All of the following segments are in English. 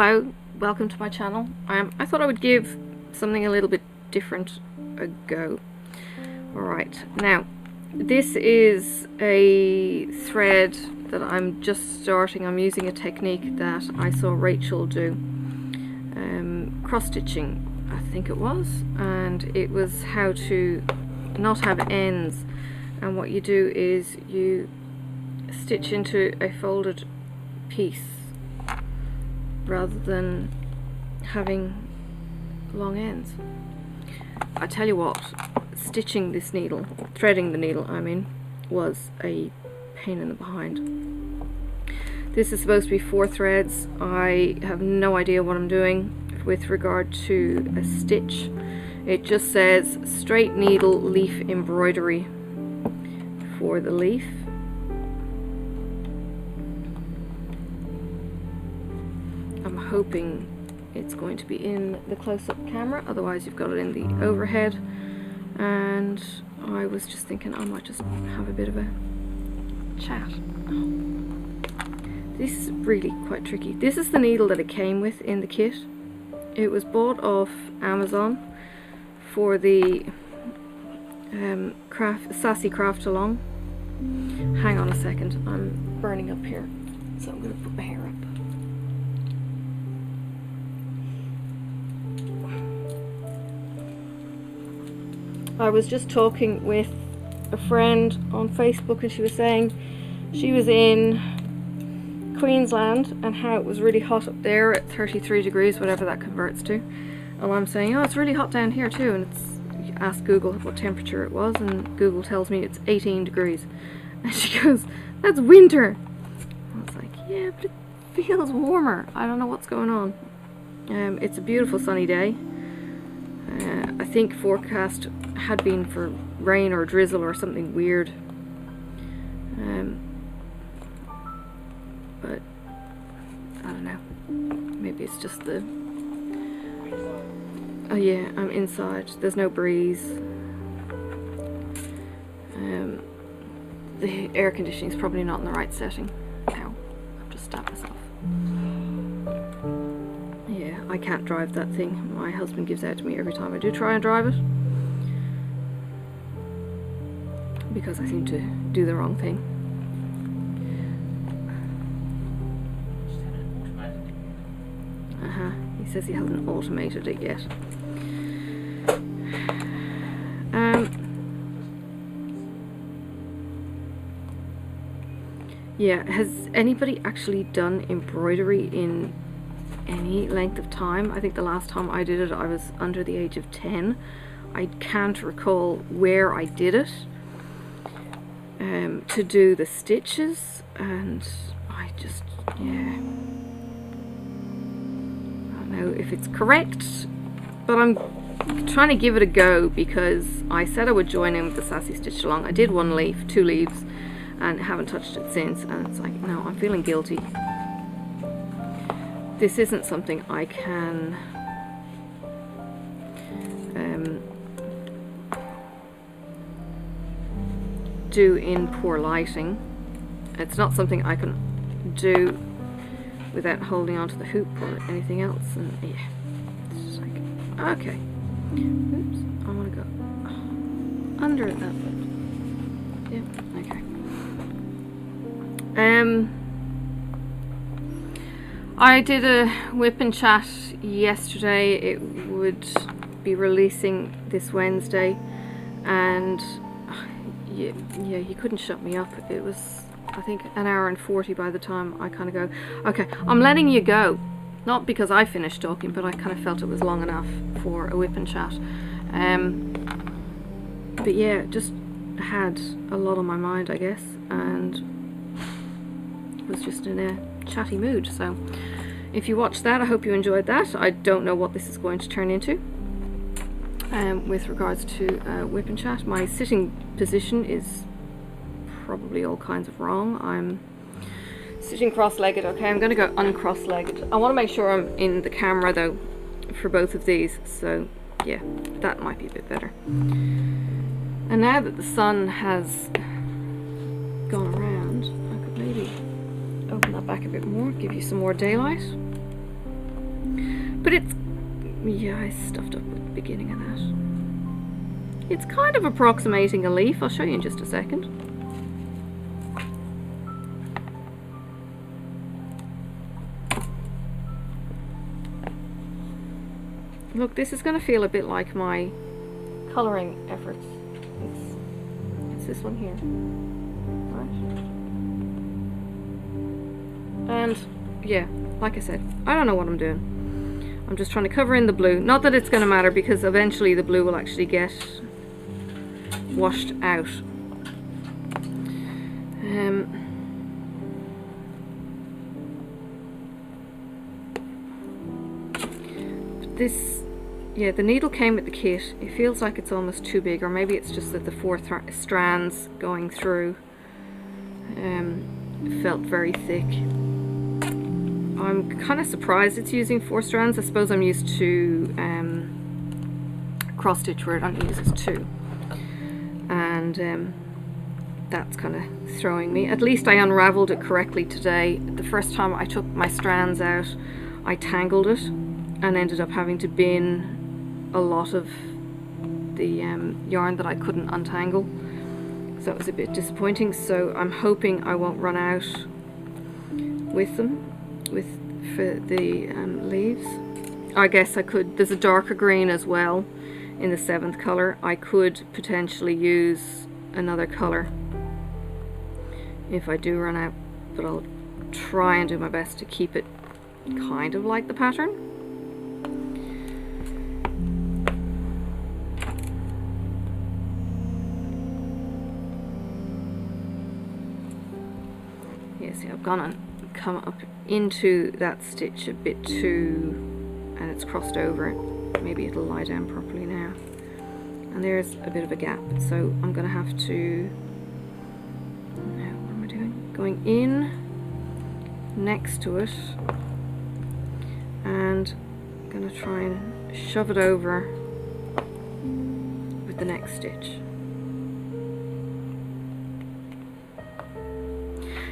Hello, welcome to my channel. I thought I would give something a little bit different a go. Alright, now this is a thread that I'm just starting. I'm using a technique that I saw Rachel do, cross-stitching I think it was, and it was how to not have ends. And what you do is you stitch into a folded piece rather than having long ends. I tell you what, stitching this needle, threading the needle I mean, was a pain in the behind. This is supposed to be 4 threads. I have no idea what I'm doing with regard to a stitch. It just says straight needle leaf embroidery for the leaf. I'm hoping it's going to be in the close-up camera, otherwise you've got it in the overhead. And I was just thinking I might just have a bit of a chat. This is really quite tricky. This is the needle that it came with in the kit. It was bought off Amazon for the Sassy Craft Along. Hang on a second, I'm burning up here, so I'm going to put my hair up. I was just talking with a friend on Facebook, and she was saying she was in Queensland and how it was really hot up there at 33 degrees, whatever that converts to. And I'm saying, oh, it's really hot down here too. And you ask Google what temperature it was, and Google tells me it's 18 degrees. And she goes, that's winter. I was like, yeah, but it feels warmer. I don't know what's going on. It's a beautiful sunny day. I think forecast had been for rain or drizzle or something weird. But I don't know. Maybe it's just the... Oh yeah, I'm inside. There's no breeze. The air conditioning is probably not in the right setting. Ow, I've just stabbed myself. Yeah, I can't drive that thing. My husband gives out to me every time I do try and drive it, because I seem to do the wrong thing. He says he hasn't automated it yet. Yeah, has anybody actually done embroidery in any length of time? I think the last time I did it I was under the age of 10. I can't recall where I did it to do the stitches, and I just, yeah, I don't know if it's correct, but I'm trying to give it a go because I said I would join in with the Sassy Stitch Along. I did 1 leaf, 2 leaves, and haven't touched it since, and it's like, no, I'm feeling guilty. This isn't something I can do in poor lighting. It's not something I can do without holding onto the hoop or anything else, and yeah, it's just like, okay, oops, I want to go under that bit. Yeah, okay. I did a WiPnchat yesterday. It would be releasing this Wednesday, and yeah, he couldn't shut me up. It was, I think, 1 hour and 40 by the time I kind of go, okay, I'm letting you go. Not because I finished talking, but I kind of felt it was long enough for a WiPnchat. But yeah, just had a lot on my mind, I guess, and was just in a chatty mood. So if you watched that, I hope you enjoyed that. I don't know what this is going to turn into with regards to WiPnchat. My sitting position is probably all kinds of wrong. I'm sitting cross-legged. Okay, I'm going to go uncross-legged. I want to make sure I'm in the camera though for both of these, so yeah, that might be a bit better. And now that the sun has gone around, I could maybe open that back a bit more, give you some more daylight. But it's, yeah, I stuffed up with the beginning of that. It's kind of approximating a leaf. I'll show you in just a second. Look, this is going to feel a bit like my colouring efforts. It's this one here. Right. And yeah, like I said, I don't know what I'm doing. I'm just trying to cover in the blue. Not that it's going to matter, because eventually the blue will actually get washed out. This, yeah, the needle came with the kit. It feels like it's almost too big, or maybe it's just that the 4 strands going through felt very thick. I'm kind of surprised it's using 4 strands. I suppose I'm used to cross stitch where it only uses 2, and that's kind of throwing me. At least I unraveled it correctly today. The first time I took my strands out, I tangled it and ended up having to bin a lot of the yarn that I couldn't untangle. So that was a bit disappointing. So I'm hoping I won't run out with them. For the leaves. I guess I could, there's a darker green as well in the 7th colour. I could potentially use another colour if I do run out, but I'll try and do my best to keep it kind of like the pattern. Yeah, see, I've gone on come up into that stitch a bit too, and it's crossed over it. Maybe it'll lie down properly now. And there's a bit of a gap, so I'm going to have to, now what am I doing? Going in next to it, and I'm going to try and shove it over with the next stitch.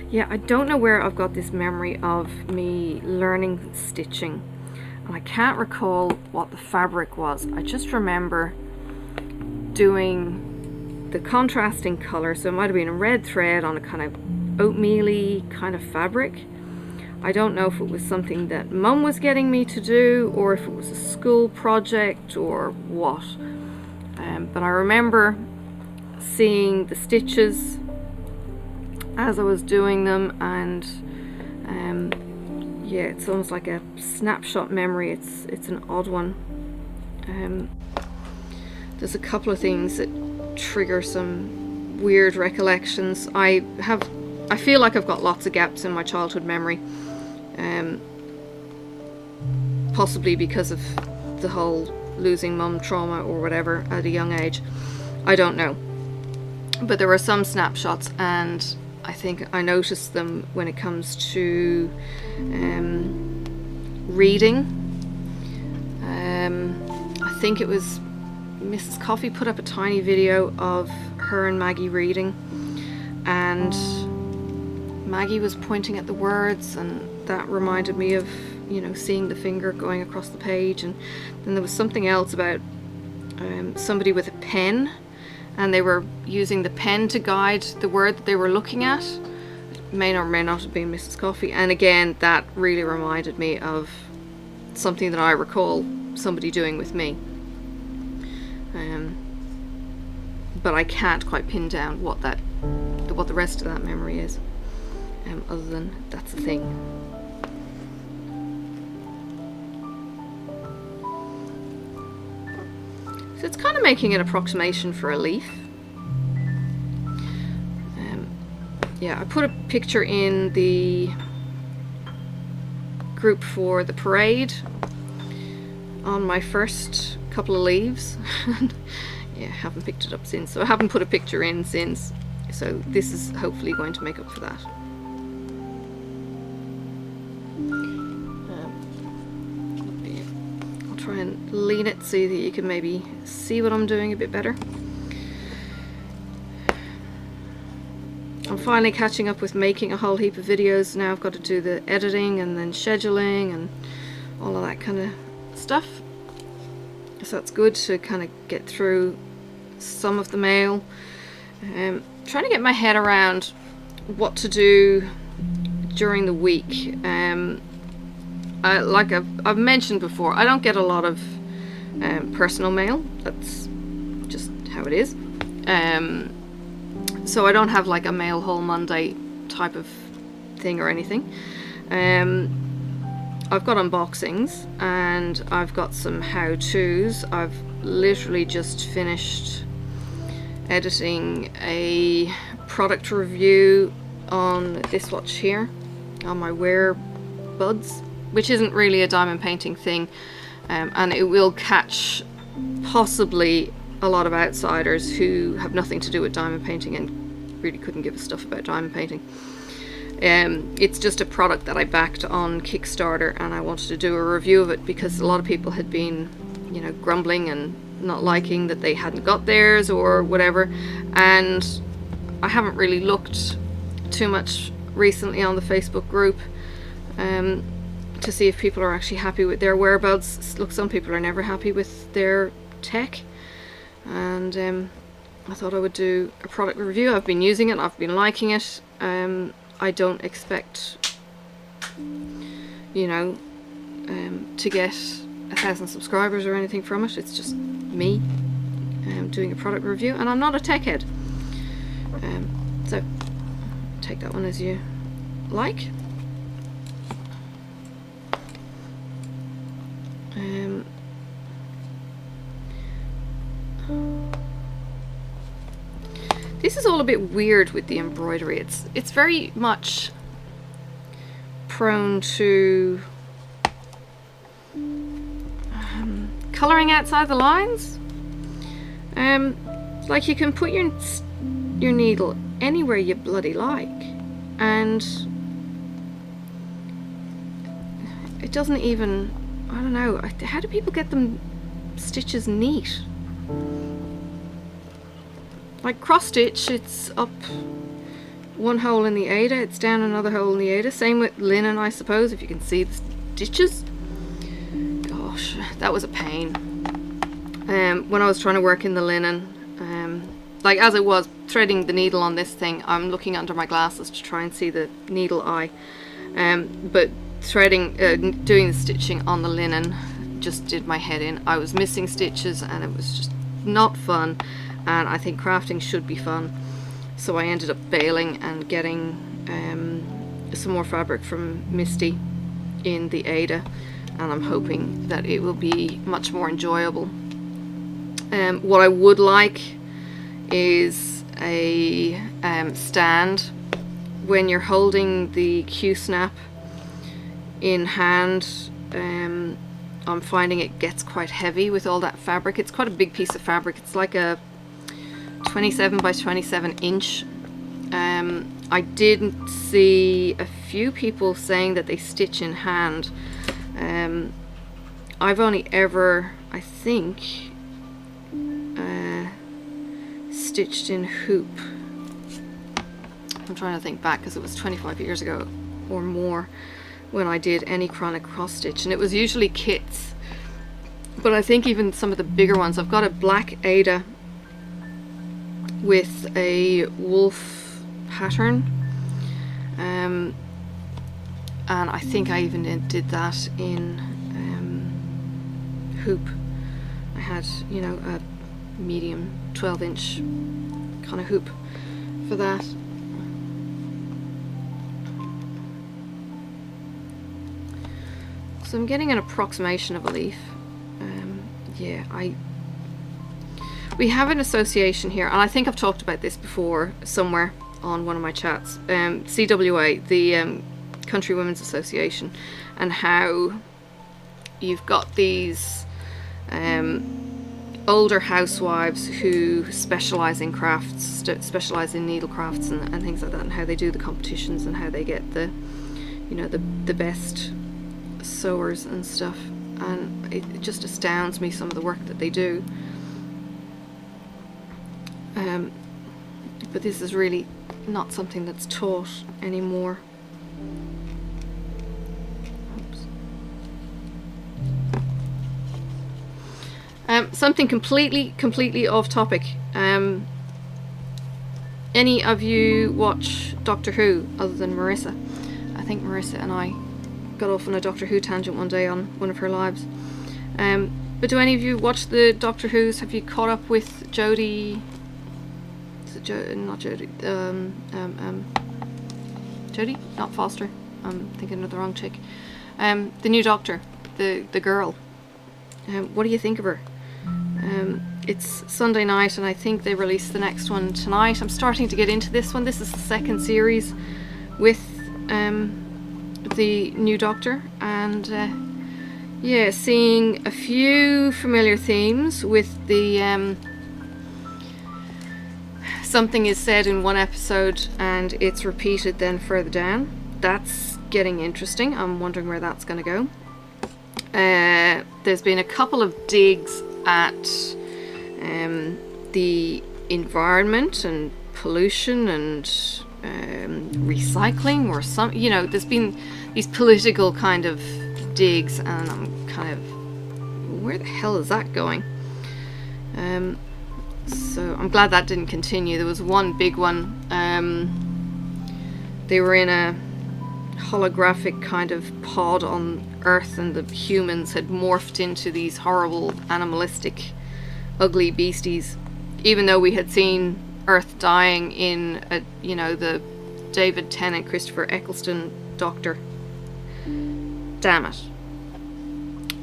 Yeah, I don't know where I've got this memory of me learning stitching, and I can't recall what the fabric was. I just remember doing the contrasting colour, so it might have been a red thread on a kind of oatmeal-y kind of fabric. I don't know if it was something that Mum was getting me to do, or if it was a school project or what. But I remember seeing the stitches as I was doing them, and yeah, it's almost like a snapshot memory. It's an odd one. There's a couple of things that trigger some weird recollections. I feel like I've got lots of gaps in my childhood memory, possibly because of the whole losing mum trauma or whatever at a young age. I don't know, but there were some snapshots, and I think I noticed them when it comes to reading. I think it was Mrs. Coffee put up a tiny video of her and Maggie reading, and Maggie was pointing at the words, and that reminded me of, you know, seeing the finger going across the page. And then there was something else about somebody with a pen, and they were using the pen to guide the word that they were looking at. It may or may not have been Mrs. Coffee, and again, that really reminded me of something that I recall somebody doing with me. But I can't quite pin down what the rest of that memory is, other than that's a thing. So it's kind of making an approximation for a leaf. Yeah, I put a picture in the group for the parade on my first couple of leaves. Yeah, I haven't picked it up since, so I haven't put a picture in since. So this is hopefully going to make up for that. I'll try and lean it so that you can maybe see what I'm doing a bit better. I'm finally catching up with making a whole heap of videos. Now I've got to do the editing and then scheduling and all of that kind of stuff, so it's good to kind of get through some of the mail. Trying to get my head around what to do during the week. Like I've mentioned before, I don't get a lot of personal mail. That's just how it is. So I don't have like a mail haul Monday type of thing or anything. I've got unboxings and I've got some how-tos. I've literally just finished editing a product review on this watch here, on my Wearbuds, which isn't really a diamond painting thing, and it will catch possibly a lot of outsiders who have nothing to do with diamond painting and really couldn't give a stuff about diamond painting. It's just a product that I backed on Kickstarter, and I wanted to do a review of it because a lot of people had been, you know, grumbling and not liking that they hadn't got theirs or whatever, and I haven't really looked too much recently on the Facebook group to see if people are actually happy with their Wearbuds. Look, some people are never happy with their tech, and I thought I would do a product review. I've been using it, I've been liking it. I don't expect, you know, to get 1,000 subscribers or anything from it. It's just me doing a product review, and I'm not a tech head. So take that one as you like. This is all a bit weird with the embroidery. It's very much prone to colouring outside the lines. Like, you can put your needle anywhere you bloody like, and it doesn't even, I don't know, how do people get them stitches neat? Like cross stitch, it's up one hole in the Ada, it's down another hole in the Ada. Same with linen, I suppose, if you can see the stitches. Gosh, that was a pain. When I was trying to work in the linen, like as it was threading the needle on this thing, I'm looking under my glasses to try and see the needle eye. But threading, doing the stitching on the linen just did my head in. I was missing stitches and it was just not fun. And I think crafting should be fun, so I ended up bailing and getting some more fabric from Misty in the Ada, and I'm hoping that it will be much more enjoyable. What I would like is a stand. When you're holding the Q-snap in hand, I'm finding it gets quite heavy with all that fabric. It's quite a big piece of fabric. It's like a 27 by 27 inch. I did see a few people saying that they stitch in hand. I've only ever, I think, stitched in hoop. I'm trying to think back because it was 25 years ago or more when I did any chronic cross stitch, and it was usually kits. But I think even some of the bigger ones, I've got a black Ada with a wolf pattern, and I think I even did that in hoop. I had, you know, a medium 12-inch kind of hoop for that. So I'm getting an approximation of a leaf. Yeah, we have an association here, and I think I've talked about this before somewhere on one of my chats. CWA, the Country Women's Association, and how you've got these older housewives who specialise in crafts, specialise in needle crafts and things like that, and how they do the competitions and how they get the, you know, the best sewers and stuff. And it just astounds me, some of the work that they do. But this is really not something that's taught anymore. Oops. Something completely off topic. Any of you watch Doctor Who other than Marissa? I think Marissa and I got off on a Doctor Who tangent one day on one of her lives. But do any of you watch the Doctor Who's? Have you caught up with Jodie? Is it not Jodie? Jodie? Not Foster. I'm thinking of the wrong chick. The new Doctor, the girl. What do you think of her? It's Sunday night, and I think they released the next one tonight. I'm starting to get into this one. This is the second series with the new Doctor, and yeah, seeing a few familiar themes with the something is said in one episode and it's repeated then further down. That's getting interesting. I'm wondering where that's going to go. There's been a couple of digs at the environment and pollution and recycling, or some, you know, there's been these political kind of digs, and I'm kind of, where the hell is that going? So I'm glad that didn't continue. There was one big one. They were in a holographic kind of pod on Earth, and the humans had morphed into these horrible, animalistic, ugly beasties, even though we had seen Earth dying in a, you know, the David Tennant, Christopher Eccleston Doctor. Damn it.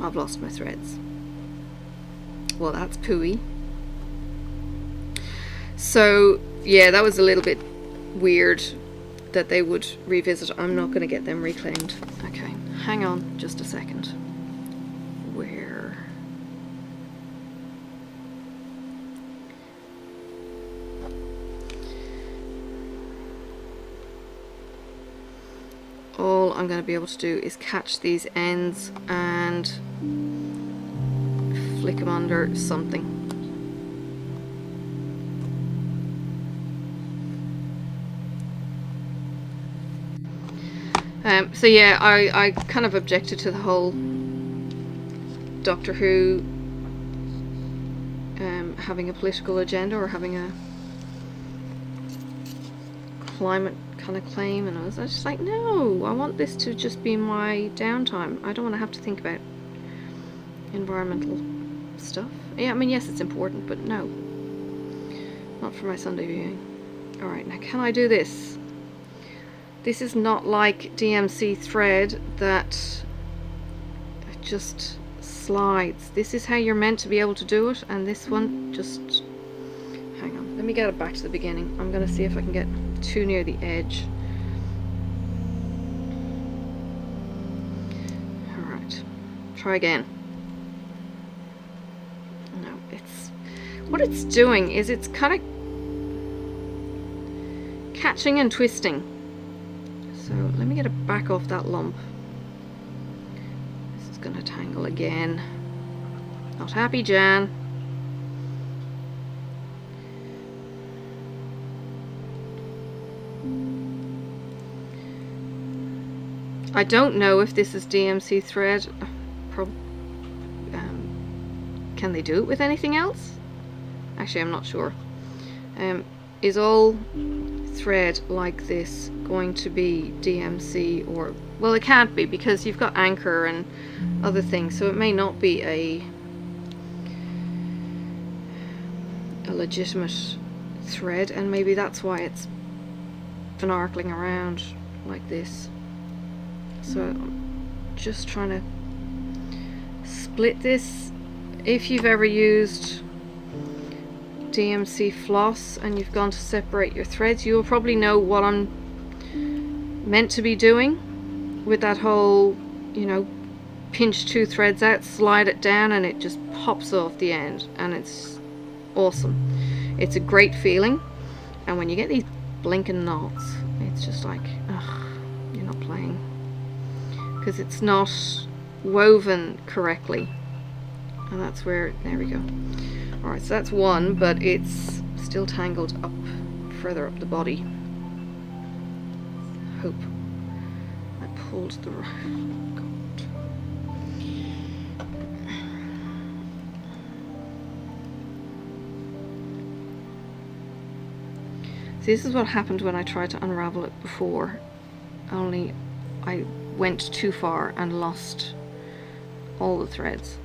I've lost my threads. Well, that's pooey. So, yeah, that was a little bit weird that they would revisit. I'm not going to get them reclaimed. Okay, hang on just a second. Where? All I'm going to be able to do is catch these ends and flick them under something. So yeah, I kind of objected to the whole Doctor Who having a political agenda or having a climate kind of claim, and I was just like, no, I want this to just be my downtime. I don't want to have to think about environmental stuff. Yeah, I mean, yes, it's important, but no, not for my Sunday viewing. Alright, now can I do this? This is not like DMC thread that just slides. This is how you're meant to be able to do it, and this one just... Hang on, let me get it back to the beginning. I'm going to see if I can get too near the edge. Alright, try again. No, it's... What it's doing is it's kind of catching and twisting. So let me get it back off that lump. This is going to tangle again. Not happy, Jan. I don't know if this is DMC thread. Can they do it with anything else? Actually, I'm not sure. Is all thread like this going to be DMC, or... Well, it can't be, because you've got anchor and other things, so it may not be a legitimate thread, and maybe that's why it's finarkling around like this. So I'm just trying to split this. If you've ever used DMC floss and you've gone to separate your threads, you'll probably know what I'm meant to be doing with that whole, you know, pinch two threads out, slide it down, and it just pops off the end, and it's awesome. It's a great feeling, and when you get these blinking knots, it's just like, ugh, you're not playing, because it's not woven correctly, and that's where, there we go. Alright, so that's one, but it's still tangled up, further up the body. Hope I pulled the right... This is what happened when I tried to unravel it before, only I went too far and lost all the threads.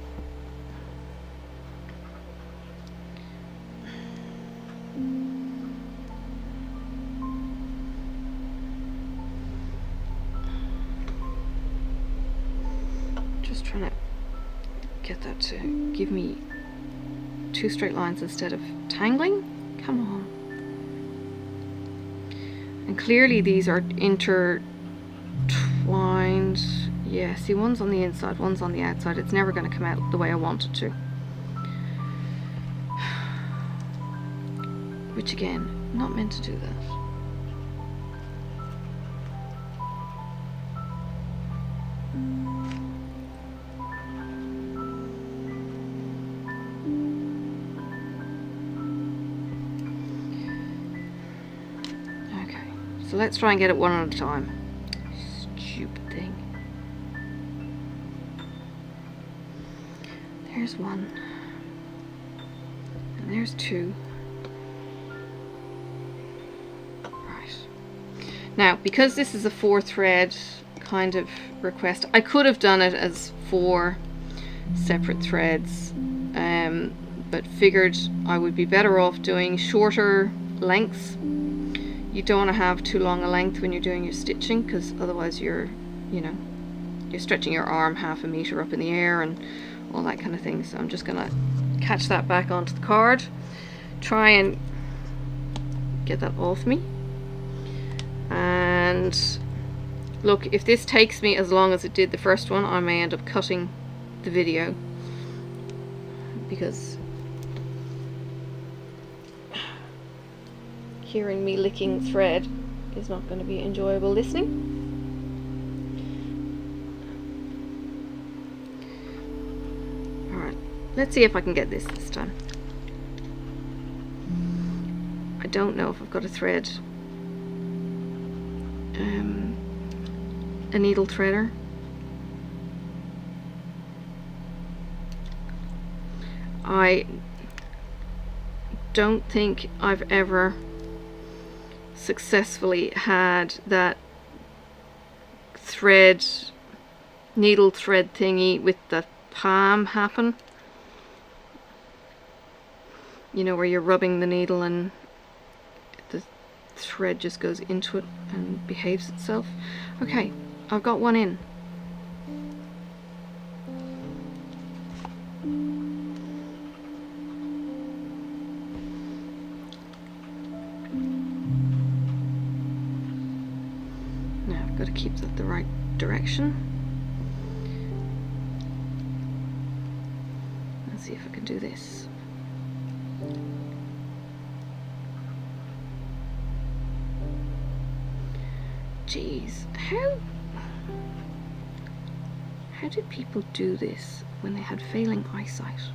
Just trying to get that to give me 2 straight lines instead of tangling. Come on. And clearly these are intertwined. Yeah, see, one's on the inside, one's on the outside. It's never going to come out the way I want it to. Which again, not meant to do that. So let's try and get it one at a time. Stupid thing. There's one. And there's 2. Right. Now, because this is a 4-thread kind of request, I could have done it as 4 separate threads, but figured I would be better off doing shorter lengths. You don't want to have too long a length when you're doing your stitching, because otherwise you're stretching your arm half a meter up in the air and all that kind of thing. So I'm just going to catch that back onto the card, try and get that off me. And look, if this takes me as long as it did the first one, I may end up cutting the video, because hearing me licking thread is not going to be enjoyable listening. Alright, let's see if I can get this time. I don't know if I've got a thread, a needle threader. I don't think I've ever successfully had that needle thread thingy with the palm happen. You know, where you're rubbing the needle and the thread just goes into it and behaves itself. Okay, I've got one in. Got to keep that the right direction. Let's see if I can do this. Jeez, how did people do this when they had failing eyesight?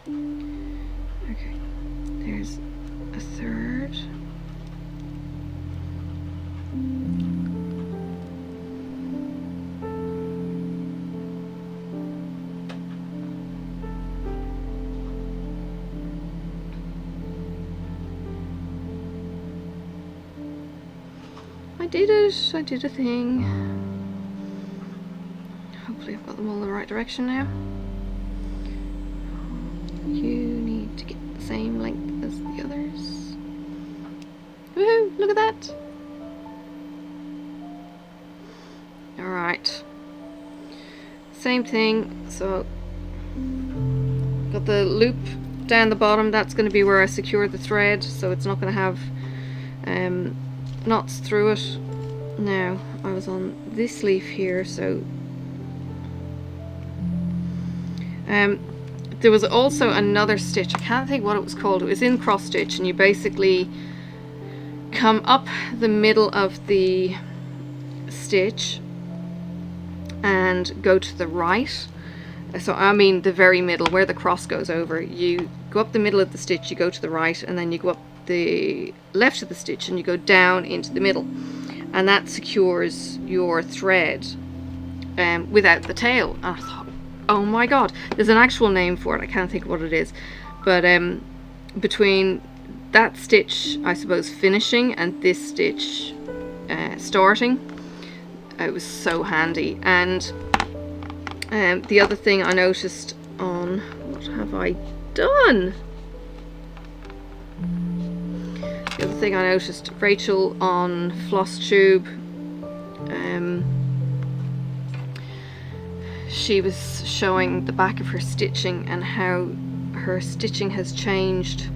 Okay, there's a third. I did it, I did a thing. Hopefully I've got them all in the right direction now. You need to get the same length as the others. Woohoo, look at that! Alright. Same thing, so got the loop down the bottom, that's going to be where I secure the thread, so it's not going to have knots through it. Now, I was on this leaf here, so there was also another stitch, I can't think what it was called, it was in cross stitch, and you basically come up the middle of the stitch and go to the right. So I mean the very middle, where the cross goes over. You go up the middle of the stitch, you go to the right, and then you go up the left of the stitch and you go down into the middle, and that secures your thread without the tail. And I thought, oh my god, there's an actual name for it, I can't think of what it is, but between that stitch, I suppose, finishing, and this stitch starting. It was so handy. And the other thing I noticed on, what have I done? The other thing I noticed, Rachel on Floss Tube, she was showing the back of her stitching and how her stitching has changed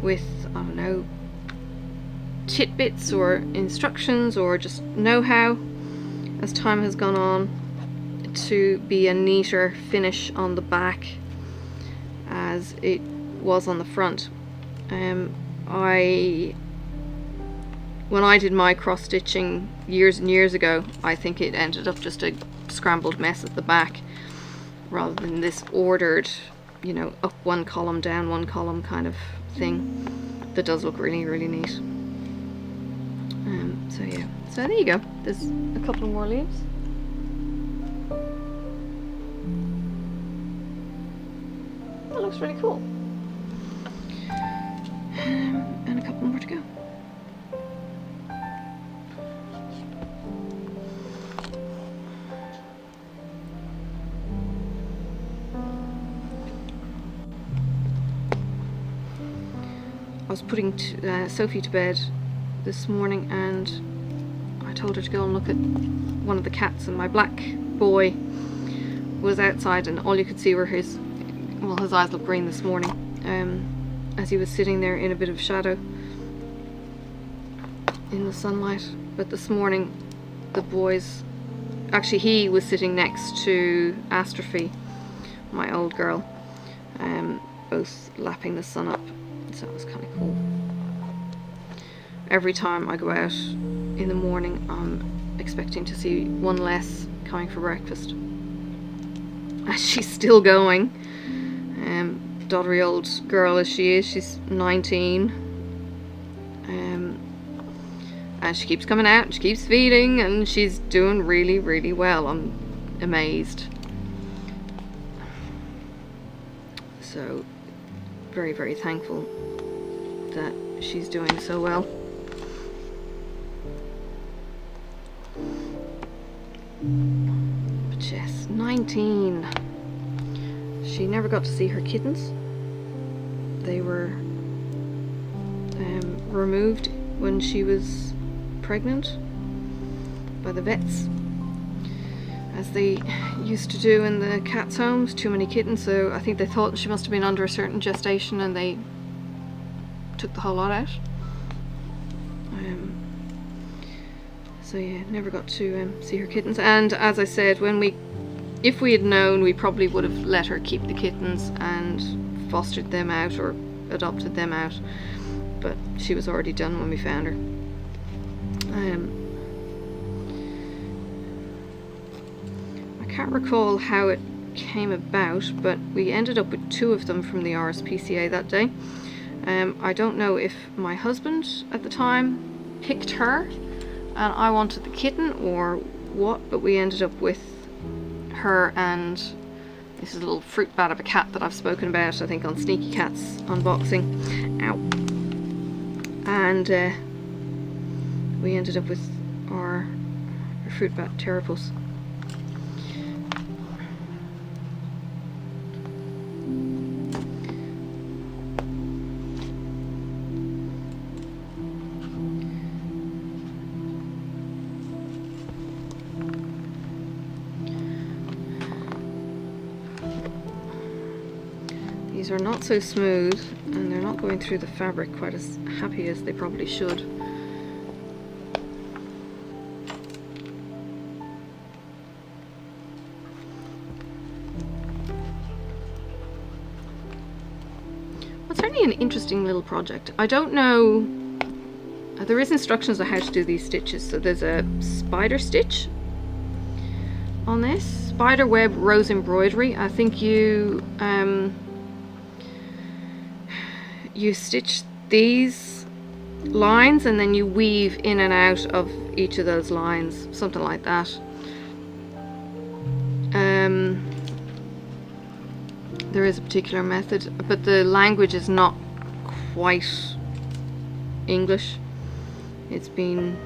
with, I don't know, tidbits or instructions or just know-how as time has gone on, to be a neater finish on the back as it was on the front. When I did my cross stitching years and years ago, I think it ended up just a scrambled mess at the back rather than this ordered, you know, up one column, down one column kind of thing that does look really, really neat. So yeah, so there you go. There's a couple more leaves. That looks really cool. And a couple more to go. I was putting Sophie to bed this morning, and I told her to go and look at one of the cats, and my black boy was outside, and all you could see were his eyes looked green this morning, as he was sitting there in a bit of shadow in the sunlight. But this morning the boys, actually he was sitting next to Astrophy, my old girl, both lapping the sun up, so it was kind of cool. Every time I go out in the morning, I'm expecting to see one less coming for breakfast. And she's still going. Doddery old girl as she is, she's 19. And she keeps coming out, she keeps feeding, and she's doing really, really well. I'm amazed. So, very, very thankful that she's doing so well. But yes, 19. She never got to see her kittens. They were removed when she was pregnant by the vets, as they used to do in the cats' homes. Too many kittens, so I think they thought she must have been under a certain gestation and they took the whole lot out. So yeah, never got to see her kittens. And as I said, if we had known, we probably would have let her keep the kittens and fostered them out or adopted them out, but she was already done when we found her. I can't recall how it came about, but we ended up with 2 of them from the RSPCA that day. I don't know if my husband at the time picked her and I wanted the kitten or what, but we ended up with her, and this is a little fruit bat of a cat that I've spoken about, I think, on Sneaky Cats unboxing. Ow. And we ended up with our fruit bat Terrapus. These are not so smooth, and they're not going through the fabric quite as happy as they probably should. Well, it's certainly an interesting little project. I don't know, there is instructions on how to do these stitches. So there's a spider stitch on this, spider web rose embroidery. I think you stitch these lines and then you weave in and out of each of those lines, something like that. There is a particular method, but the language is not quite English. It's been,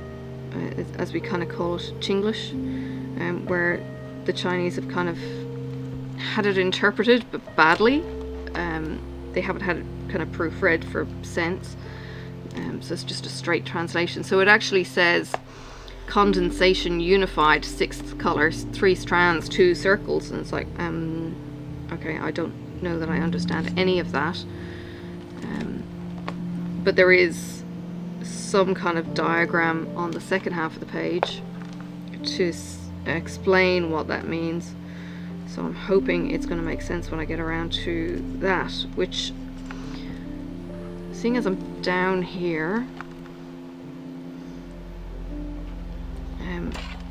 as we kind of call it, Chinglish, where the Chinese have kind of had it interpreted, but badly. They haven't had it kind of proofread for sense. So it's just a straight translation. So it actually says condensation unified, 6 colors, 3 strands, 2 circles, and it's like, okay, I don't know that I understand any of that. But there is some kind of diagram on the second half of the page to explain what that means. So I'm hoping it's going to make sense when I get around to that, which, seeing as I'm down here,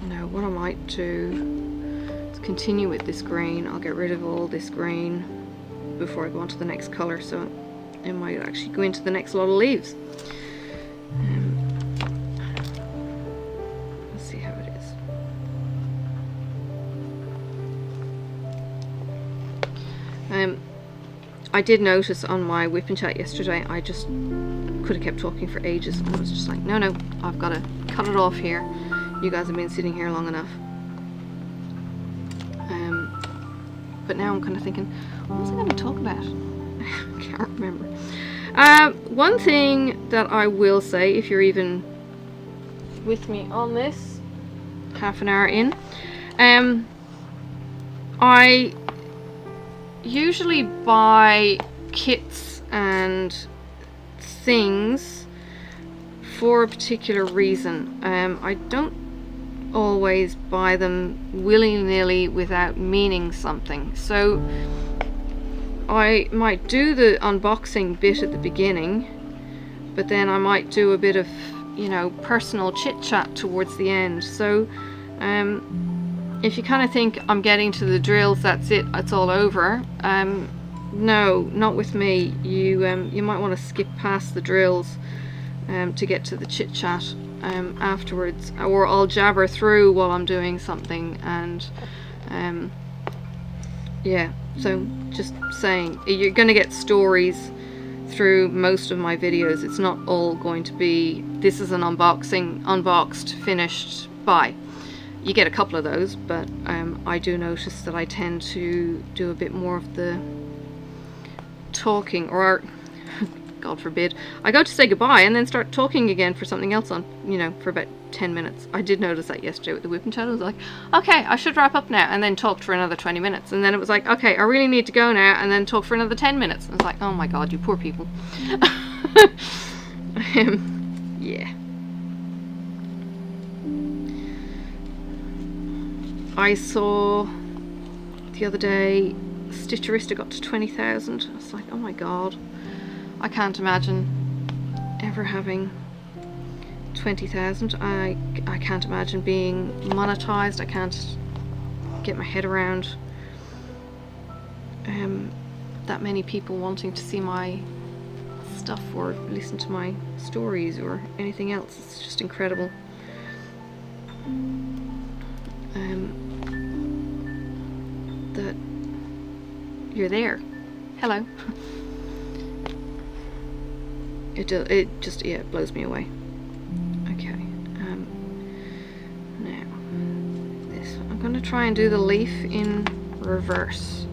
no, what I might do is continue with this green. I'll get rid of all this green before I go on to the next colour, so it might actually go into the next lot of leaves. Let's see how it is. I did notice on my WiPnchat yesterday, I just could have kept talking for ages, and I was just like, no, I've got to cut it off here. You guys have been sitting here long enough. But now I'm kind of thinking, what was I going to talk about? I can't remember. One thing that I will say, if you're even with me on this, half an hour in, I usually buy kits and things for a particular reason. I don't always buy them willy-nilly without meaning something. So I might do the unboxing bit at the beginning, but then I might do a bit of, you know, personal chit-chat towards the end. So if you kind of think I'm getting to the drills, that's it, it's all over, no, not with me. You might want to skip past the drills to get to the chit-chat afterwards, or I'll jabber through while I'm doing something, and yeah, so just saying, you're going to get stories through most of my videos. It's not all going to be, this is an unboxing, unboxed, finished, bye. You get a couple of those, but I do notice that I tend to do a bit more of the talking, or God forbid, I go to say goodbye and then start talking again for something else on, you know, for about 10 minutes. I did notice that yesterday with the WiPnchat. I was like, okay, I should wrap up now, and then talked for another 20 minutes. And then it was like, okay, I really need to go now, and then talk for another 10 minutes. And it's like, oh my God, you poor people. Yeah. I saw the other day Stitcherista got to 20,000. I was like, oh my God, I can't imagine ever having 20,000. I can't imagine being monetized. I can't get my head around that many people wanting to see my stuff or listen to my stories or anything else. It's just incredible. That you're there. Hello. It just, yeah, it blows me away. Okay. Now this, I'm going to try and do the leaf in reverse.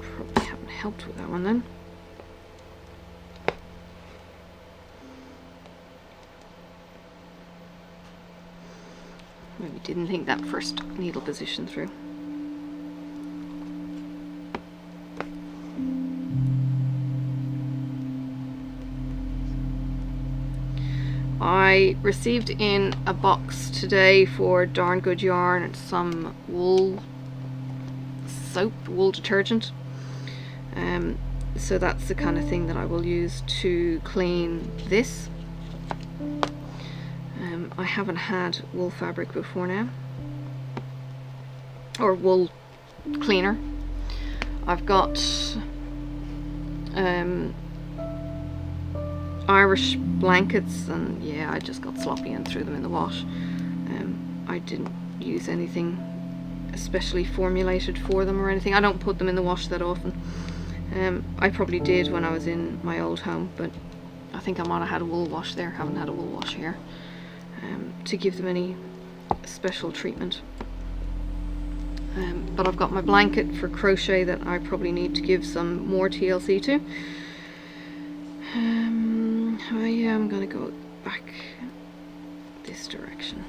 Probably haven't helped with that one then. Maybe didn't think that first needle position through. I received in a box today for Darn Good Yarn and some wool soap, wool detergent. So that's the kind of thing that I will use to clean this. I haven't had wool fabric before now, or wool cleaner. I've got Irish blankets, and yeah, I just got sloppy and threw them in the wash. I didn't use anything especially formulated for them or anything. I don't put them in the wash that often. I probably did when I was in my old home, but I think I might have had a wool wash there. Haven't had a wool wash here to give them any special treatment. But I've got my blanket for crochet that I probably need to give some more TLC to. Yeah, I'm gonna go back this direction.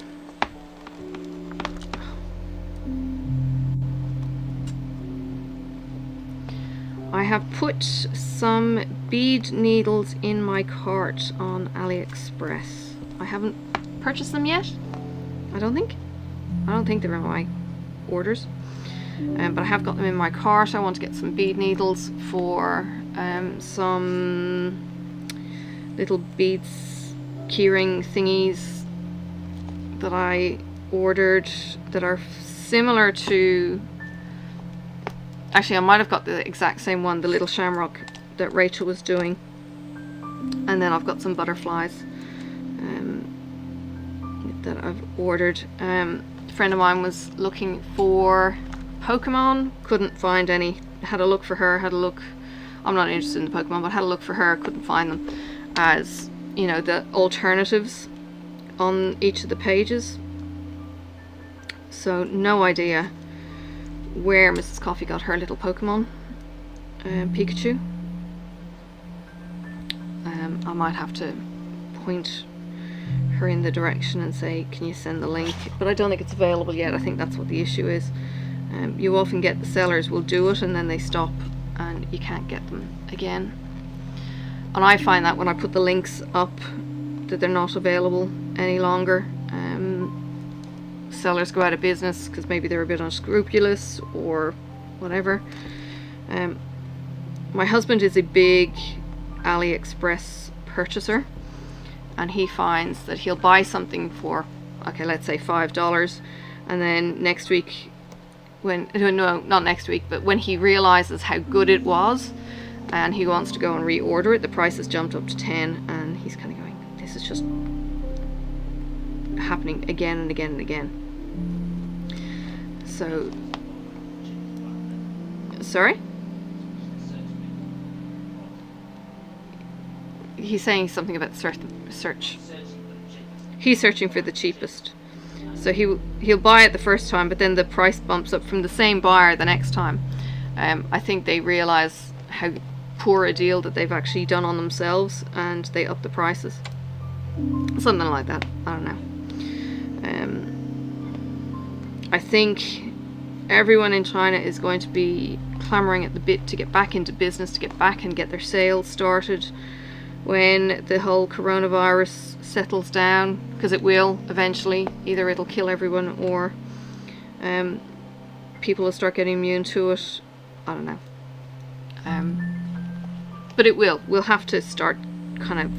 I have put some bead needles in my cart on AliExpress. I haven't purchased them yet. I don't think they're in my orders. But I have got them in my cart. I want to get some bead needles for some little beads keyring thingies that I ordered that are similar to, actually I might have got the exact same one, the little shamrock that Rachel was doing. And then I've got some butterflies that I've ordered. A friend of mine was looking for Pokemon, couldn't find any. Had a look for her, had a look, I'm not interested in the Pokemon, but had a look for her, couldn't find them, as you know, the alternatives on each of the pages. So no idea where Mrs. Coffee got her little Pokemon Pikachu. I might have to point her in the direction and say, can you send the link? But I don't think it's available yet. I think that's what the issue is. You often get the sellers will do it and then they stop and you can't get them again. And I find that when I put the links up that they're not available any longer. Sellers go out of business because maybe they're a bit unscrupulous or whatever. My husband is a big AliExpress purchaser, and he finds that he'll buy something for, okay, let's say $5, and then next week, no, not next week, but when he realizes how good it was and he wants to go and reorder it, the price has jumped up to 10, and he's kind of going, this is just happening again and again and again. So, sorry? He's saying something about search. He's searching for the cheapest. So he'll buy it the first time, but then the price bumps up from the same buyer the next time. I think they realize how poor a deal that they've actually done on themselves, and they up the prices. Something like that. I don't know. I think everyone in China is going to be clamoring at the bit to get back into business, to get back and get their sales started when the whole coronavirus settles down, because it will eventually. Either it'll kill everyone or people will start getting immune to it. I don't know. But it will. We'll have to start kind of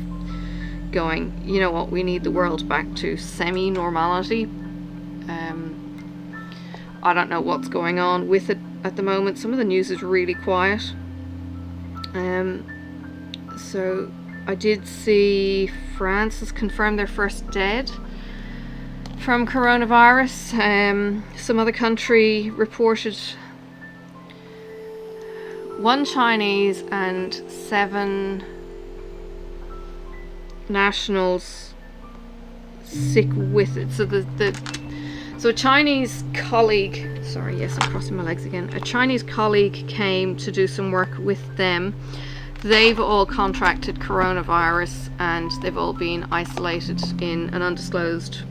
going, you know what, we need the world back to semi-normality. I don't know what's going on with it at the moment. Some of the news is really quiet. So I did see France has confirmed their first dead from coronavirus. Some other country reported 1 Chinese and 7 nationals sick with it. So a Chinese colleague, sorry, yes, I'm crossing my legs again. A Chinese colleague came to do some work with them. They've all contracted coronavirus and they've all been isolated in an undisclosed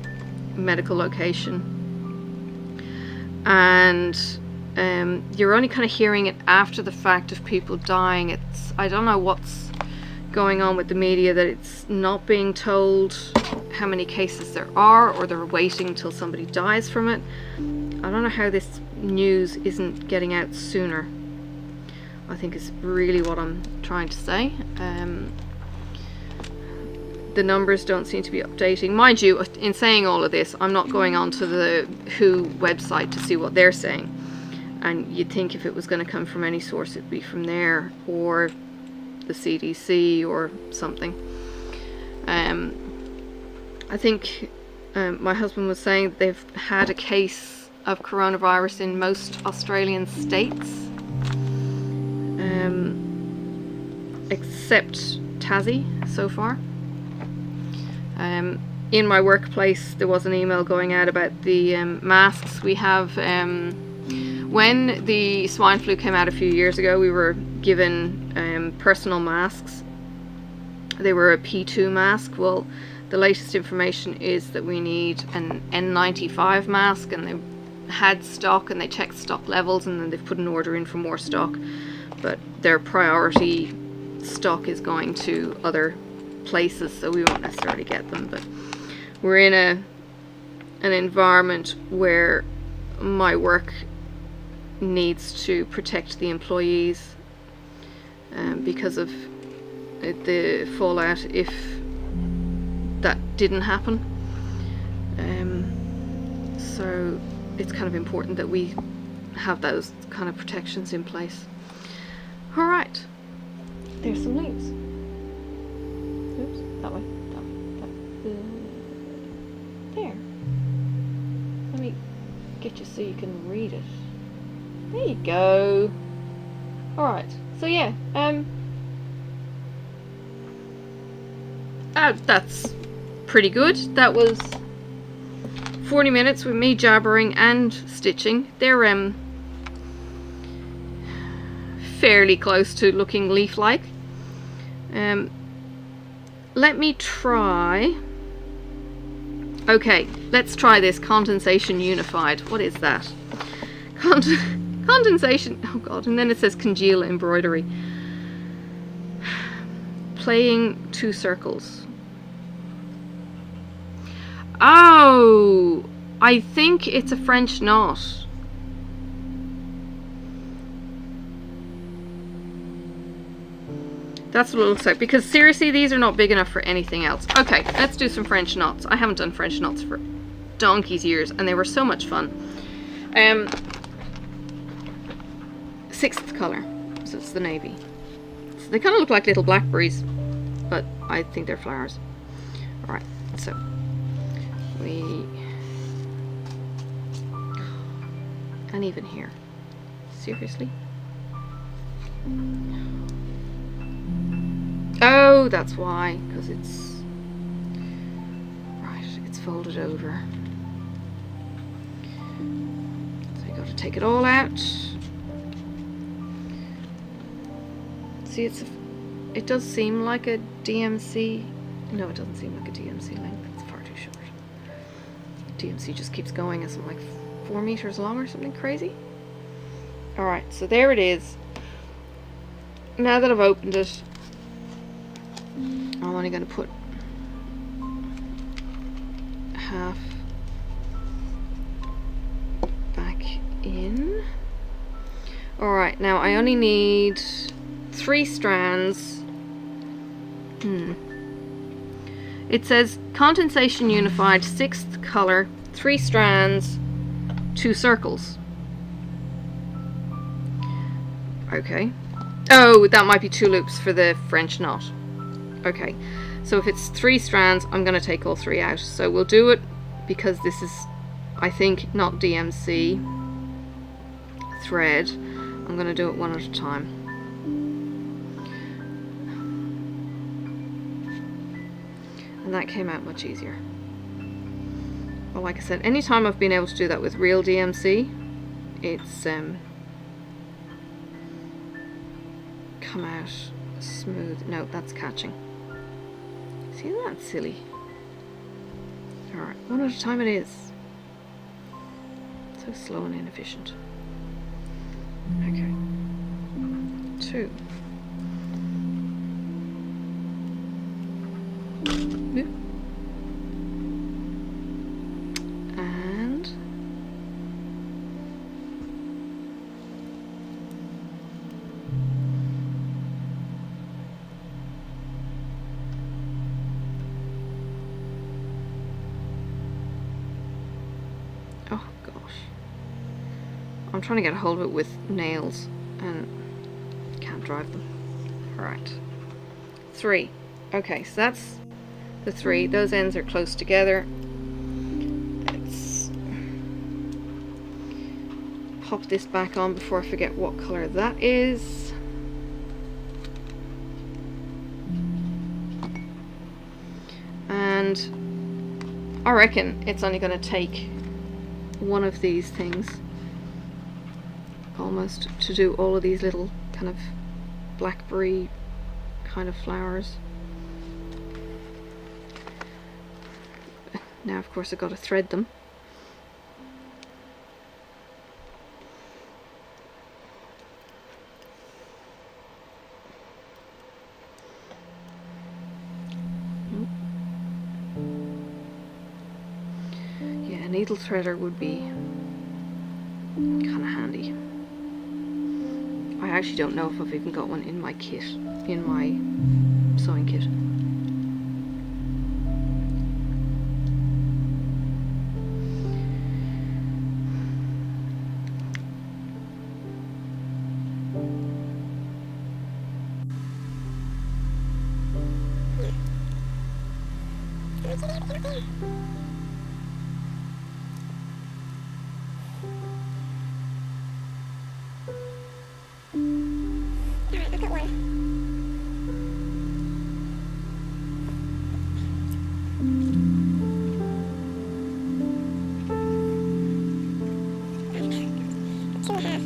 medical location. And you're only kind of hearing it after the fact of people dying. I don't know what's going on with the media, that it's not being told how many cases there are, or they're waiting till somebody dies from it. I don't know how this news isn't getting out sooner, I think is really what I'm trying to say. The numbers don't seem to be updating. Mind you, in saying all of this, I'm not going onto the WHO website to see what they're saying. And you'd think if it was going to come from any source, it'd be from there, or the CDC or something. I think my husband was saying that they've had a case of coronavirus in most Australian states, except Tassie so far. In my workplace there was an email going out about the masks we have. When the swine flu came out a few years ago, we were given personal masks. They were a P2 mask. Well, the latest information is that we need an N95 mask, and they had stock and they checked stock levels, and then they've put an order in for more stock, but their priority stock is going to other places, so we won't necessarily get them. But we're in an environment where my work needs to protect the employees because of the fallout if that didn't happen. So it's kind of important that we have those kind of protections in place. Alright, there's some leaves. Oops, that way. There. Let me get you so you can read it. There you go. Alright, so yeah, that's pretty good. That was 40 minutes with me jabbering and stitching. They're fairly close to looking leaf-like. Let me try. Okay, let's try this condensation unified. What is that? Condensation. Oh god! And then it says congeal embroidery. Playing 2 circles. Oh, I think it's a French knot. That's what it looks like, because seriously, these are not big enough for anything else. Okay, let's do some French knots. I haven't done French knots for donkey's years, and they were so much fun. 6th color, so it's the navy. So they kind of look like little blackberries, but I think they're flowers. Alright, so and even here, seriously? Oh, that's why, because it's right, it's folded over, so you got to take it all out. See, it does seem like a DMC. No, it doesn't seem like a DMC length. It's far too short. DMC just keeps going as like 4 meters long or something crazy. Alright, so there it is. Now that I've opened it, I'm only going to put half back in. Alright, now I only need 3 strands. It says condensation unified, 6th color, 3 strands, 2 circles. Okay. Oh, that might be 2 loops for the French knot. Okay, so if it's 3 strands, I'm going to take all 3 out. So we'll do it, because this is, I think, not DMC thread. I'm going to do it one at a time. And that came out much easier. Well, like I said, anytime I've been able to do that with real DMC, it's come out smooth. No, that's catching. See, that's silly. Alright, one at a time it is. So slow and inefficient. Okay. 2. And oh gosh, I'm trying to get a hold of it with nails and can't drive them. Alright, 3. Okay, so that's the 3. Those ends are close together. pop this back on before I forget what colour that is. And I reckon it's only going to take one of these things almost to do all of these little kind of blackberry kind of flowers. Now of course I've got to thread them. Yeah, a needle threader would be kind of handy. I actually don't know if I've even got one in my kit, in my sewing kit. Alright, I've got one. Two and a half.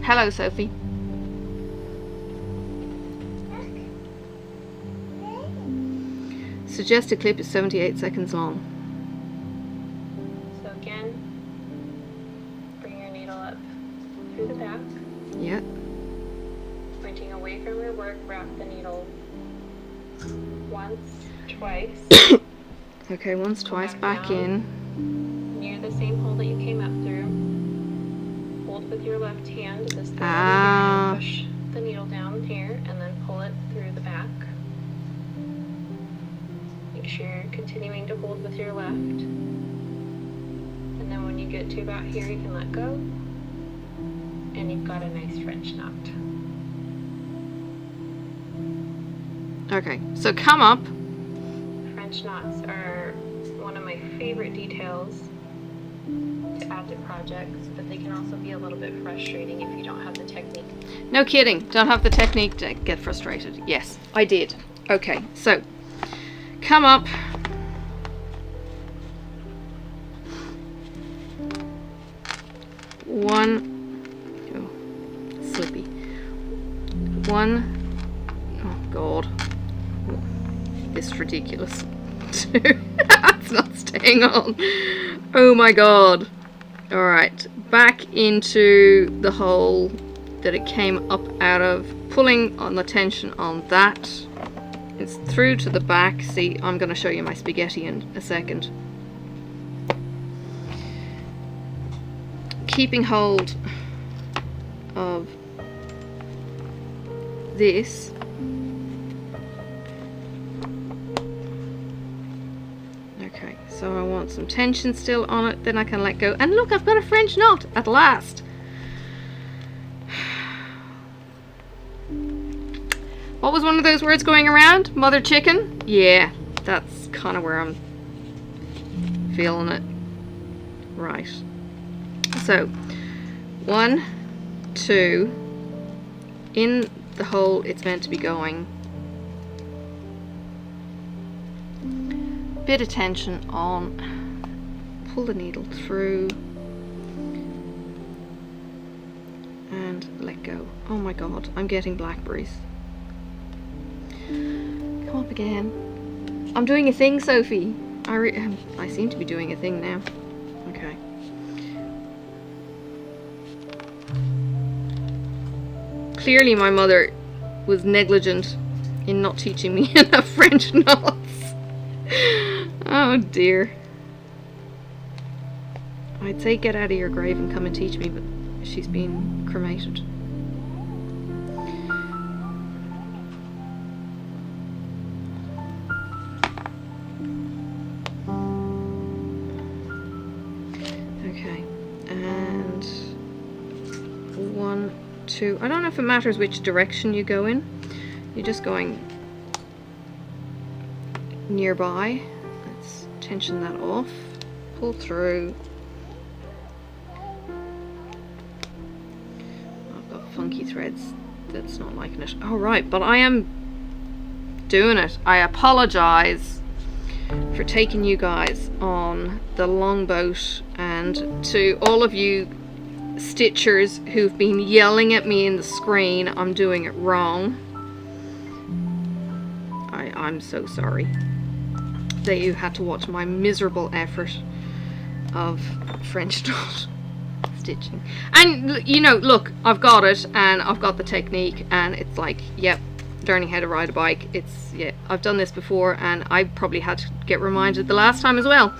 Hello, Sophie. Suggested clip is 78 seconds long. So again, bring your needle up through the back. Yeah. Pointing away from your work, wrap the needle once, twice. Okay, once, twice, back in. Near the same hole that you came up through. Hold with your left hand this thing over here and push the needle down here and then pull it through the back. Make sure you're continuing to hold with your left. And then when you get to about here, you can let go. And you've got a nice French knot. Okay, so come up. French knots are one of my favorite details to add to projects, but they can also be a little bit frustrating if you don't have the technique. No kidding, don't have the technique to get frustrated. Yes, I did. Okay, so come up. Slippy. One, oh God. This is ridiculous. Two, that's not staying on. Oh my God. Alright, back into the hole that it came up out of, pulling on the tension on that. It's through to the back. See, I'm going to show you my spaghetti in a second. Keeping hold of this. Okay, so I want some tension still on it, then I can let go. And look, I've got a French knot at last. What was one of those words going around? Mother chicken? Yeah, that's kind of where I'm feeling it. Right. So, 1, 2, in the hole it's meant to be going. Bit of tension on. Pull the needle through. And let go. Oh my God, I'm getting blackberries. Come up again. I'm doing a thing, Sophie. I seem to be doing a thing now. Okay. Clearly my mother was negligent in not teaching me enough French knots. Oh dear. I'd say get out of your grave and come and teach me, but she's been cremated. Okay, and 1, 2. I don't know if it matters which direction you go in. You're just going nearby. Let's tension that off. Pull through. I've got funky threads. That's not liking it. All right, but I am doing it. I apologize for taking you guys on the long boat, and to all of you stitchers who've been yelling at me in the screen I'm doing it wrong. I'm so sorry that you had to watch my miserable effort of French knot stitching. And you know, look, I've got it and I've got the technique, and it's like, yep, learning how to ride a bike. It's, yeah, I've done this before, and I probably had to get reminded the last time as well.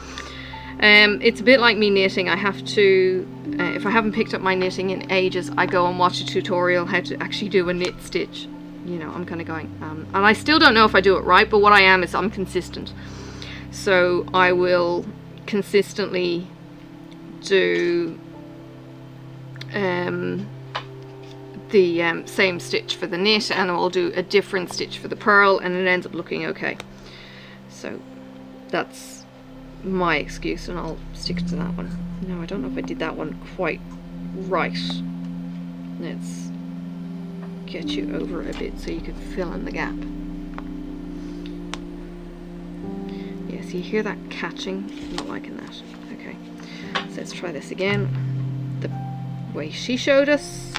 It's a bit like me knitting. I have to, if I haven't picked up my knitting in ages, I go and watch a tutorial how to actually do a knit stitch. You know, I'm kind of going, and I still don't know if I do it right, but what I am is I'm consistent. So I will consistently do the same stitch for the knit, and I'll do a different stitch for the purl, and it ends up looking okay. So that's my excuse, and I'll stick to that one. No, I don't know if I did that one quite right. Let's get you over a bit so you can fill in the gap. Yes, you hear that catching? I'm not liking that. Okay, so let's try this again. The way she showed us.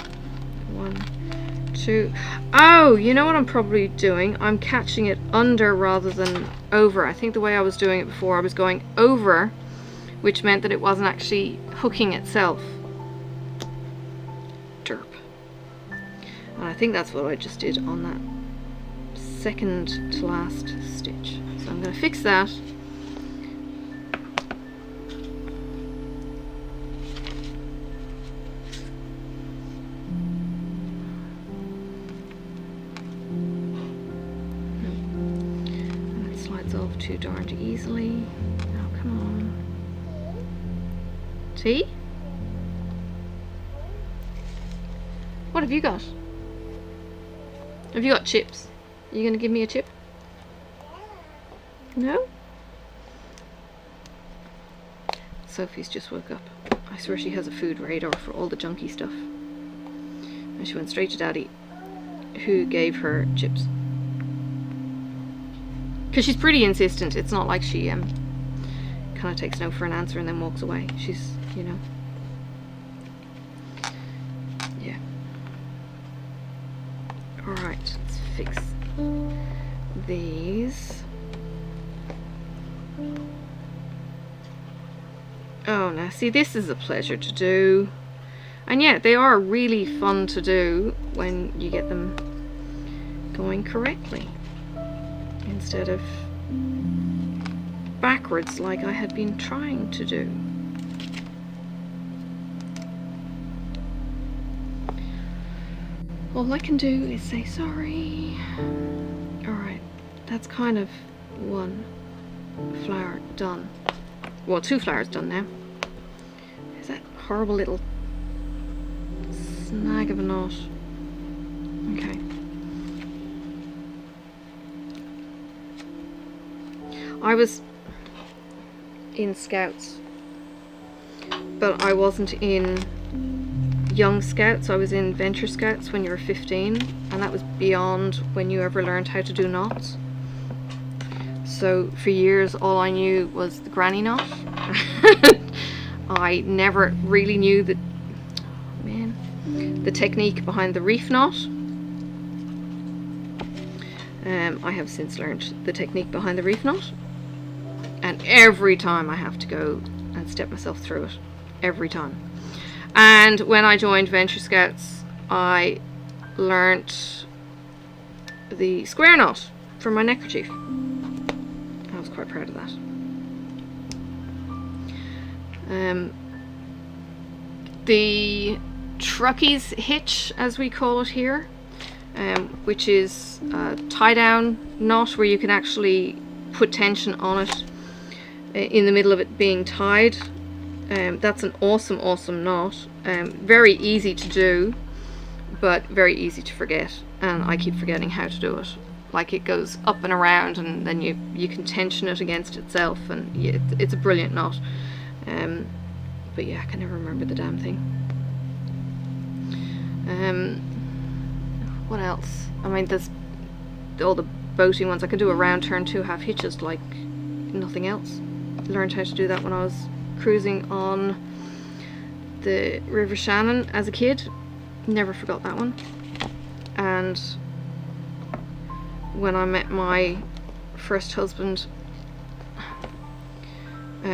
1, 2. Oh, you know what I'm probably doing? I'm catching it under rather than over. I think the way I was doing it before, I was going over, which meant that it wasn't actually hooking itself. Derp. And I think that's what I just did on that second to last stitch. So I'm going to fix that. And it slides off too darned easily. Oh, come on. Tea? What have you got? Have you got chips? Are you going to give me a chip? No? Sophie's just woke up. I swear she has a food radar for all the junky stuff. And she went straight to Daddy, who gave her chips. Because she's pretty insistent. It's not like she kind of takes no for an answer and then walks away. She's, you know. Yeah. Alright, let's fix these. Oh, now see, this is a pleasure to do. And yeah, they are really fun to do when you get them going correctly, instead of backwards like I had been trying to do. All I can do is say sorry. Alright, that's kind of one flower done. Well, 2 flowers done now. There's that horrible little snag of a knot. Okay. I was in Scouts, but I wasn't in Young Scouts. I was in Venture Scouts when you were 15, and that was beyond when you ever learned how to do knots. So for years all I knew was the granny knot. I never really knew the technique behind the reef knot. I have since learned the technique behind the reef knot, and every time I have to go and step myself through it, every time. And when I joined Venture Scouts, I learnt the square knot for my neckerchief. I was quite proud of that. The truckies hitch, as we call it here, which is a tie-down knot where you can actually put tension on it in the middle of it being tied. That's an awesome knot. Very easy to do, but very easy to forget, and I keep forgetting how to do it. Like, it goes up and around, and then you can tension it against itself, and yeah, it's a brilliant knot. But yeah, I can never remember the damn thing. What else? I mean, there's all the boating ones. I can do a round turn 2 half hitches like nothing else. Learned how to do that when I was cruising on the River Shannon as a kid. Never forgot that one. And when I met my first husband,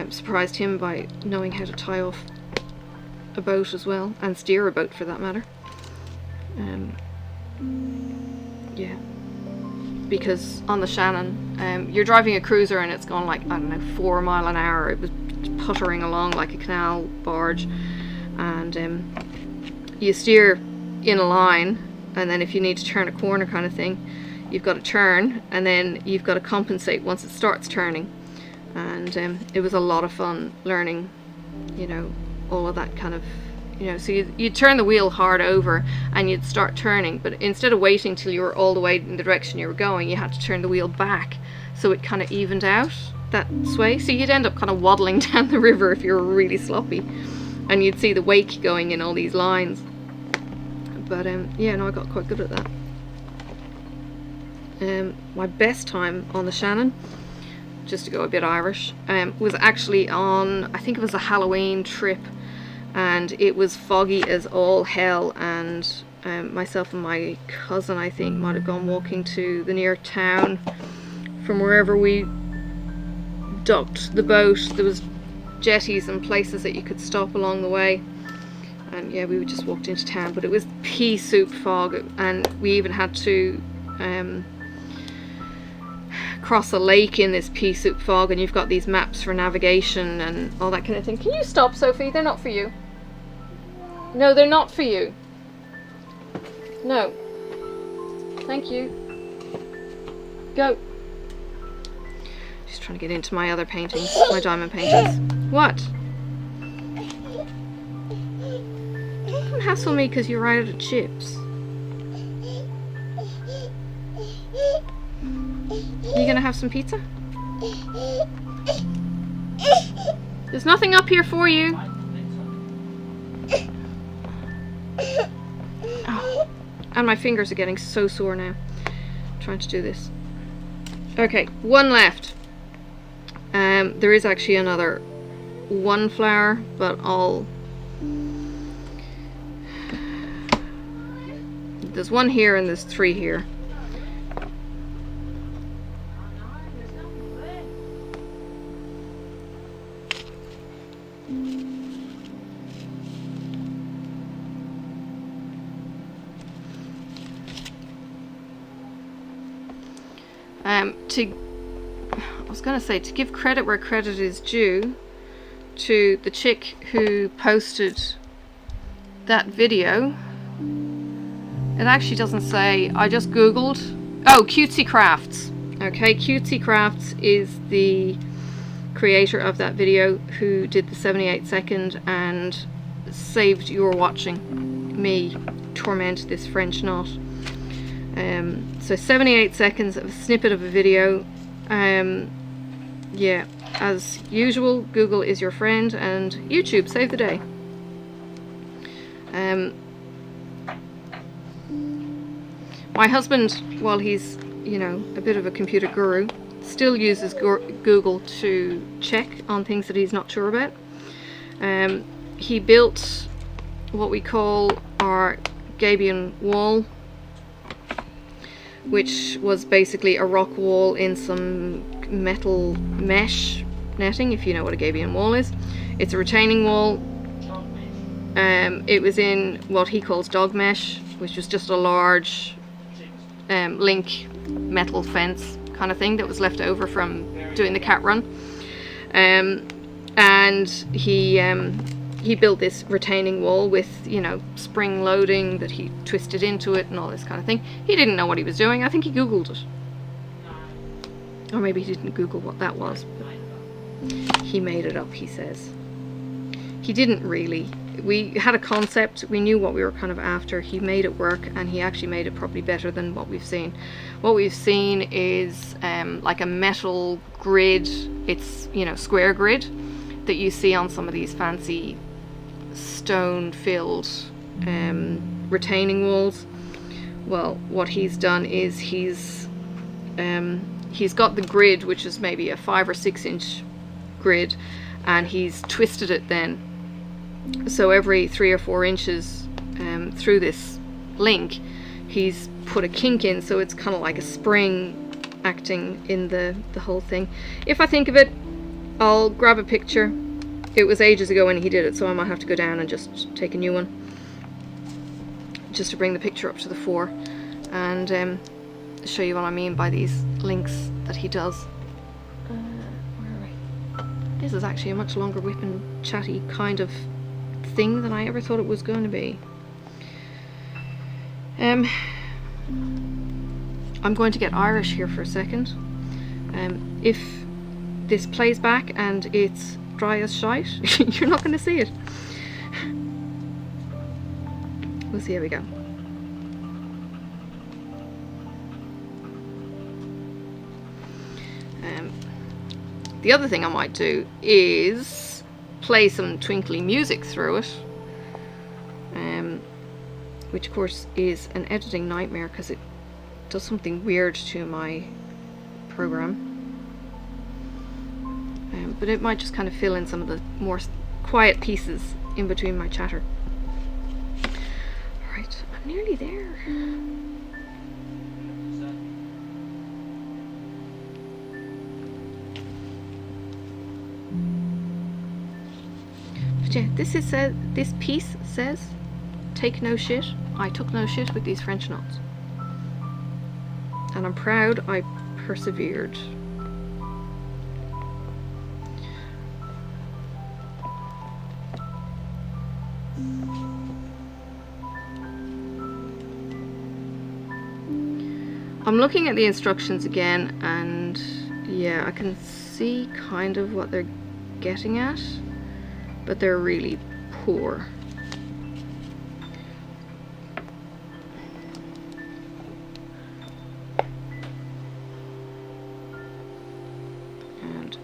surprised him by knowing how to tie off a boat as well, and steer a boat for that matter. Yeah, because on the Shannon, you're driving a cruiser and it's gone like, I don't know, 4 miles an hour. It was puttering along like a canal barge, and you steer in a line, and then if you need to turn a corner kind of thing, you've got to turn, and then you've got to compensate once it starts turning. And it was a lot of fun learning, you know, all of that kind of, you know, so you'd turn the wheel hard over and you'd start turning, but instead of waiting till you were all the way in the direction you were going, you had to turn the wheel back so it kind of evened out that sway. So you'd end up kind of waddling down the river if you were really sloppy, and you'd see the wake going in all these lines. But yeah, no, I got quite good at that. My best time on the Shannon, just to go a bit Irish, was actually on, I think it was a Halloween trip, and it was foggy as all hell, and myself and my cousin, I think, might have gone walking to the near town from wherever we docked the boat. There was jetties and places that you could stop along the way, and yeah, we just walked into town, but it was pea soup fog, and we even had to cross a lake in this pea soup fog, and you've got these maps for navigation and all that kind of thing. Can you stop, Sophie? They're not for you. No, they're not for you. No. Thank you. Go. She's trying to get into my other paintings, my diamond paintings. What? Don't hassle me because you're right out of chips. You gonna have some pizza? There's nothing up here for you. Oh. And my fingers are getting so sore now. I'm trying to do this. Okay, one left. There is actually another one flower, but there's one here and there's 3 here. To give credit where credit is due to the chick who posted that video, it actually doesn't say, I just googled, oh, Cutesy Crafts. Okay, Cutesy Crafts is the creator of that video who did the 78-second and saved your watching me torment this French knot. So 78 seconds of a snippet of a video. Yeah, as usual, Google is your friend and YouTube save the day. My husband, while he's, you know, a bit of a computer guru, still uses Google to check on things that he's not sure about. He built what we call our gabion wall, which was basically a rock wall in some metal mesh netting, if you know what a gabion wall is. It's a retaining wall. It was in what he calls dog mesh, which was just a large link metal fence kind of thing that was left over from doing the cat run. And he built this retaining wall with, you know, spring loading that he twisted into it and all this kind of thing. He didn't know what he was doing. I think he Googled it. Or maybe he didn't Google what that was, but he made it up, he says. He didn't really. We had a concept, we knew what we were kind of after. He made it work, and he actually made it probably better than what we've seen. What we've seen is like a metal grid. It's, you know, square grid that you see on some of these fancy stone-filled retaining walls. Well, what he's done is he's got the grid, which is maybe a 5 or 6 inch grid, and he's twisted it then. So every 3 or 4 inches through this link, he's put a kink in, so it's kind of like a spring acting in the whole thing. If I think of it, I'll grab a picture. It was ages ago when he did it, so I might have to go down and just take a new one, just to bring the picture up to the fore and show you what I mean by these links that he does. Where are we? This is actually a much longer whip and chatty kind of thing than I ever thought it was going to be. I'm going to get Irish here for a second. If this plays back and it's dry as shite, you're not going to see it. We'll see how we go. The other thing I might do is play some twinkly music through it, which of course is an editing nightmare because it does something weird to my program. But it might just kind of fill in some of the more quiet pieces in between my chatter. Alright, I'm I'm nearly there. But yeah, this piece says, take no shit. I took no shit with these French knots. And I'm proud I persevered. I'm looking at the instructions again, and yeah, I can see kind of what they're getting at, but they're really poor. And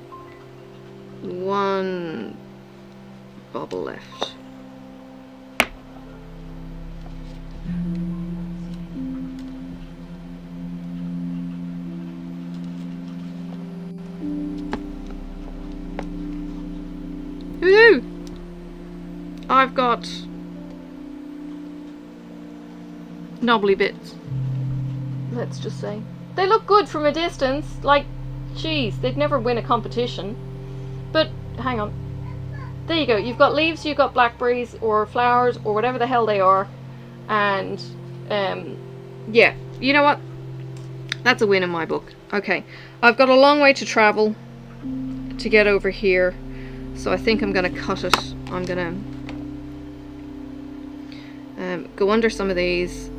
one bobble left. Woohoo! I've got knobbly bits, let's just say. They look good from a distance, like, geez, they'd never win a competition. But, hang on. There you go, you've got leaves, you've got blackberries, or flowers, or whatever the hell they are. And, yeah, you know what? That's a win in my book. Okay, I've got a long way to travel to get over here. So I think I'm going to cut it. I'm going to go under some of these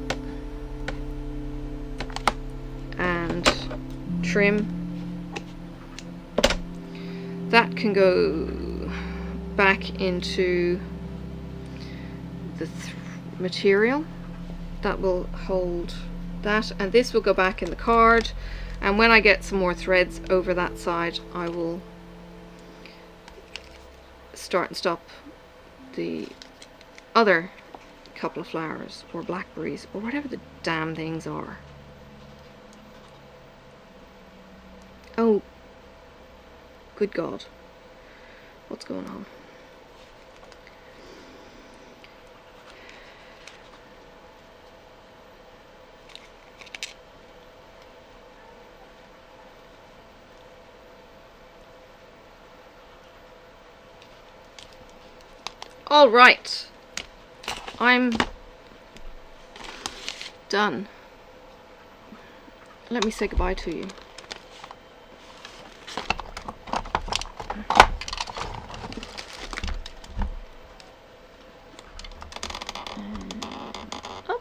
and trim. That can go back into the material. That will hold that, and this will go back in the card. And when I get some more threads over that side, I will start and stop the other couple of flowers or blackberries or whatever the damn things are. Oh, good God, what's going on? All right, I'm done. Let me say goodbye to you. Oh.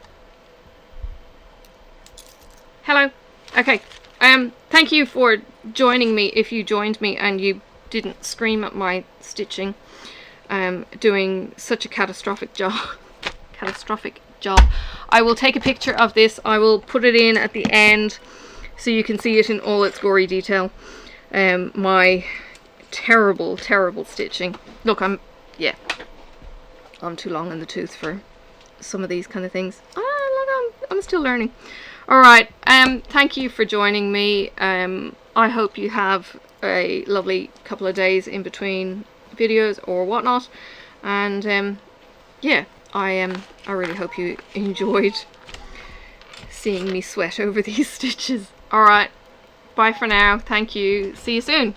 Hello. Okay. Thank you for joining me. If you joined me and you didn't scream at my stitching. Doing such a catastrophic job. I will take a picture of this. I will put it in at the end so you can see it in all its gory detail. My terrible stitching. Look, I'm too long in the tooth for some of these kind of things. I'm still learning. All right, thank you for joining me. I hope you have a lovely couple of days in between videos or whatnot, and yeah, I really hope you enjoyed seeing me sweat over these stitches. All right, bye for now. Thank you. See you soon.